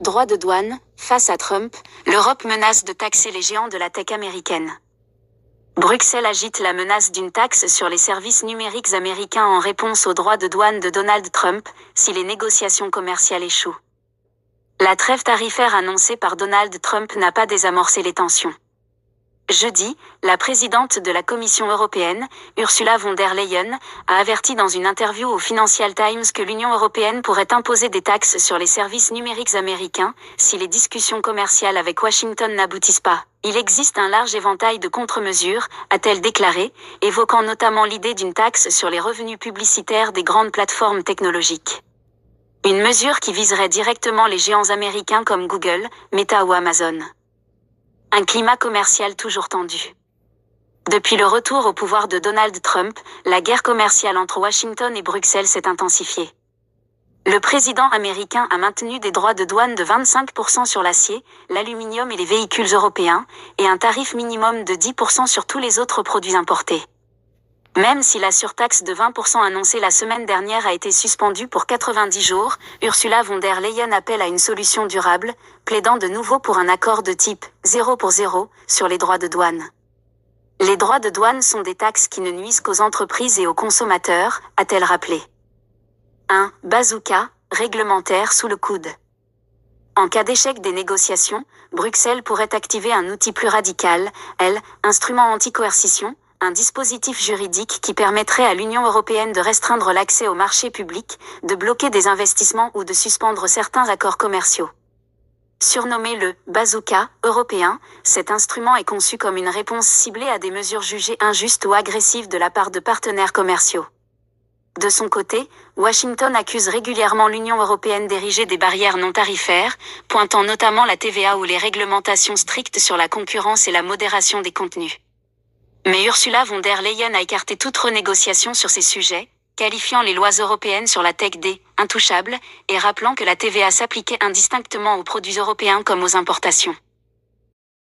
Droits de douane, face à Trump, l'Europe menace de taxer les géants de la tech américaine. Bruxelles agite la menace d'une taxe sur les services numériques américains en réponse aux droits de douane de Donald Trump, si les négociations commerciales échouent. La trêve tarifaire annoncée par Donald Trump n'a pas désamorcé les tensions. Jeudi, la présidente de la Commission européenne, Ursula von der Leyen, a averti dans une interview au Financial Times que l'Union européenne pourrait imposer des taxes sur les services numériques américains si les discussions commerciales avec Washington n'aboutissent pas. Il existe un large éventail de contre-mesures, a-t-elle déclaré, évoquant notamment l'idée d'une taxe sur les revenus publicitaires des grandes plateformes technologiques. Une mesure qui viserait directement les géants américains comme Google, Meta ou Amazon. Un climat commercial toujours tendu. Depuis le retour au pouvoir de Donald Trump, la guerre commerciale entre Washington et Bruxelles s'est intensifiée. Le président américain a maintenu des droits de douane de 25% sur l'acier, l'aluminium et les véhicules européens, et un tarif minimum de 10% sur tous les autres produits importés. Même si la surtaxe de 20% annoncée la semaine dernière a été suspendue pour 90 jours, Ursula von der Leyen appelle à une solution durable, plaidant de nouveau pour un accord de type « 0 pour 0 » sur les droits de douane. Les droits de douane sont des taxes qui ne nuisent qu'aux entreprises et aux consommateurs, a-t-elle rappelé. Un « bazooka » réglementaire sous le coude. En cas d'échec des négociations, Bruxelles pourrait activer un outil plus radical, instrument anti-coercition, un dispositif juridique qui permettrait à l'Union européenne de restreindre l'accès au marché public, de bloquer des investissements ou de suspendre certains accords commerciaux. Surnommé le « bazooka » européen, cet instrument est conçu comme une réponse ciblée à des mesures jugées injustes ou agressives de la part de partenaires commerciaux. De son côté, Washington accuse régulièrement l'Union européenne d'ériger des barrières non tarifaires, pointant notamment la TVA ou les réglementations strictes sur la concurrence et la modération des contenus. Mais Ursula von der Leyen a écarté toute renégociation sur ces sujets, qualifiant les lois européennes sur la tech d'« intouchables » et rappelant que la TVA s'appliquait indistinctement aux produits européens comme aux importations.